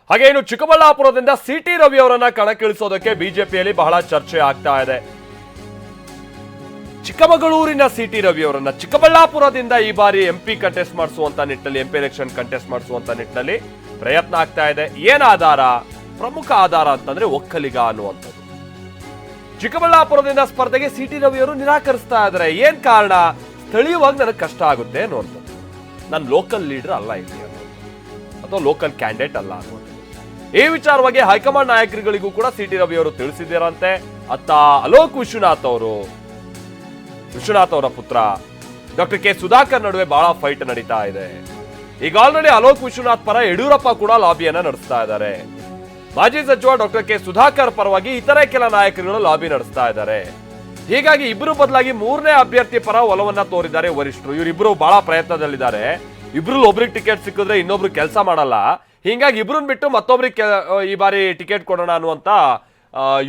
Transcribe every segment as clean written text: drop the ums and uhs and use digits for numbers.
ಹಾಗೆ ಇನ್ನು ಚಿಕ್ಕಬಳ್ಳಾಪುರದಿಂದ ಸಿಟಿ ರವಿ ಅವರನ್ನ ಕಣಕ್ಕಿಳಿಸೋದಕ್ಕೆ ಬಿಜೆಪಿಯಲ್ಲಿ ಬಹಳ ಚರ್ಚೆ ಆಗ್ತಾ ಇದೆ. ಚಿಕ್ಕಮಗಳೂರಿನ ಸಿಟಿ ರವಿ ಅವರನ್ನ ಚಿಕ್ಕಬಳ್ಳಾಪುರದಿಂದ ಈ ಬಾರಿ ಎಂಪಿ ಕಂಟೆಸ್ಟ್ ಮಾಡಿಸುವಂತ ನಿಟ್ಟಿನಲ್ಲಿ, ಎಂಪಿ ಎಲೆಕ್ಷನ್ ಕಂಟೆಸ್ಟ್ ಮಾಡಿಸುವಂತ ನಿಟ್ಟಿನಲ್ಲಿ ಪ್ರಯತ್ನ ಆಗ್ತಾ ಇದೆ. ಏನ್ ಆಧಾರ? ಪ್ರಮುಖ ಆಧಾರ ಅಂತಂದ್ರೆ ಒಕ್ಕಲಿಗ ಅನ್ನುವಂಥದ್ದು. ಚಿಕ್ಕಬಳ್ಳಾಪುರದಿಂದ ಸ್ಪರ್ಧೆಗೆ ಸಿಟಿ ರವಿ ಅವರು ನಿರಾಕರಿಸ್ತಾ ಇದ್ದಾರೆ. ಏನ್ ಕಾರಣ? ಸ್ಥಳೀಯವಾಗಿ ನನಗೆ ಕಷ್ಟ ಆಗುತ್ತೆ ಅನ್ನುವಂಥದ್ದು. ನಾನು ಲೋಕಲ್ ಲೀಡರ್ ಅಲ್ಲ ಇಲ್ಲಿ ಅಥವಾ ಲೋಕಲ್ ಕ್ಯಾಂಡಿಡೇಟ್ ಅಲ್ಲ ಅನ್ನುವಂಥದ್ದು. ಈ ವಿಚಾರವಾಗಿ ಹೈಕಮಾಂಡ್ ನಾಯಕರುಗಳಿಗೂ ಕೂಡ ಸಿಟಿ ರವಿ ಅವರು ತಿಳಿಸಿದ್ದಾರಂತೆ. ಅತ್ತ ಅಲೋಕ್ ವಿಶ್ವನಾಥ್ ಅವರ ಪುತ್ರ ಡಾಕ್ಟರ್ ಕೆ ಸುಧಾಕರ್ ನಡುವೆ ಬಹಳ ಫೈಟ್ ನಡೀತಾ ಇದೆ. ಈಗ ಆಲ್ರೆಡಿ ಅಲೋಕ್ ವಿಶ್ವನಾಥ್ ಪರ ಯಡಿಯೂರಪ್ಪ ಕೂಡ ಲಾಬಿಯನ್ನ ನಡೆಸ್ತಾ ಇದ್ದಾರೆ. ಮಾಜಿ ಸಚಿವ ಡಾಕ್ಟರ್ ಕೆ ಸುಧಾಕರ್ ಪರವಾಗಿ ಇತರೆ ಕೆಲ ನಾಯಕರುಗಳು ಲಾಬಿ ನಡೆಸ್ತಾ ಇದ್ದಾರೆ. ಹೀಗಾಗಿ ಇಬ್ಬರು ಬದಲಾಗಿ ಮೂರನೇ ಅಭ್ಯರ್ಥಿ ಪರ ಒಲವನ್ನ ತೋರಿದ್ದಾರೆ ವರಿಷ್ಠರು. ಇವರಿಬ್ರು ಬಹಳ ಪ್ರಯತ್ನದಲ್ಲಿದ್ದಾರೆ. ಇಬ್ರಲ್ಲಿ ಒಬ್ರಿಗೆ ಟಿಕೆಟ್ ಸಿಕ್ಕಿದ್ರೆ ಇನ್ನೊಬ್ರು ಕೆಲಸ ಮಾಡಲ್ಲ. ಹೀಗಾಗಿ ಇಬ್ರನ್ನ ಬಿಟ್ಟು ಮತ್ತೊಬ್ರಿಗೆ ಈ ಬಾರಿ ಟಿಕೆಟ್ ಕೊಡೋಣ ಅನ್ನುವಂತ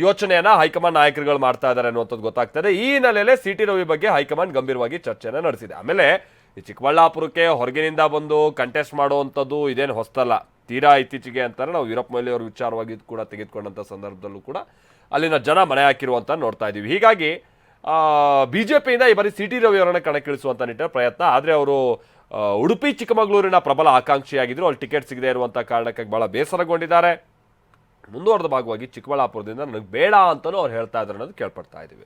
ಯೋಚನೆಯನ್ನ ಹೈಕಮಾಂಡ್ ನಾಯಕರುಗಳು ಮಾಡ್ತಾ ಇದ್ದಾರೆ ಅನ್ನುವಂಥದ್ದು ಗೊತ್ತಾಗ್ತದೆ. ಈ ಹಿನ್ನೆಲೆಯಲ್ಲಿ ಸಿಟಿ ರವಿ ಬಗ್ಗೆ ಹೈಕಮಾಂಡ್ ಗಂಭೀರವಾಗಿ ಚರ್ಚೆನ ನಡೆಸಿದೆ. ಆಮೇಲೆ ಈ ಚಿಕ್ಕಬಳ್ಳಾಪುರಕ್ಕೆ ಹೊರಗಿನಿಂದ ಬಂದು ಕಂಟೆಸ್ಟ್ ಮಾಡುವಂಥದ್ದು ಇದೇನು ಹೊಸ್ತಲ್ಲ. ತೀರಾ ಇತ್ತೀಚೆಗೆ ಅಂತಾರೆ ನಾವು ವೀರಪ್ಪ ಮೊಯ್ಲಿ ಅವರ ವಿಚಾರವಾಗಿ ಕೂಡ ತೆಗೆದುಕೊಂಡಂಥ ಸಂದರ್ಭದಲ್ಲೂ ಕೂಡ ಅಲ್ಲಿನ ಜನ ಮನೆ ಹಾಕಿರುವಂತ ನೋಡ್ತಾ ಇದೀವಿ. ಹೀಗಾಗಿ ಬಿಜೆಪಿಯಿಂದ ಈ ಬಾರಿ ಸಿಟಿ ರವಿ ಅವರನ್ನ ಕಣಕ್ಕಿಳಿಸುವಂತ ನಿಟ್ಟಿನ ಪ್ರಯತ್ನ. ಆದ್ರೆ ಅವರು ಉಡುಪಿ ಚಿಕ್ಕಮಗಳೂರಿನ ಪ್ರಬಲ ಆಕಾಂಕ್ಷಿಯಾಗಿದ್ರು. ಅಲ್ಲಿ ಟಿಕೆಟ್ ಸಿಗದೆ ಇರುವಂತ ಕಾರಣಕ್ಕಾಗಿ ಬಹಳ ಬೇಸರಗೊಂಡಿದ್ದಾರೆ. ಮುಂದುವರೆದ ಭಾಗವಾಗಿ ಚಿಕ್ಕಬಳ್ಳಾಪುರದಿಂದ ನನಗೆ ಬೇಡ ಅಂತಲೂ ಅವ್ರು ಹೇಳ್ತಾ ಇದ್ದಾರೆ ಅನ್ನೋದು ಕೇಳ್ಪಡ್ತಾ ಇದೀವಿ.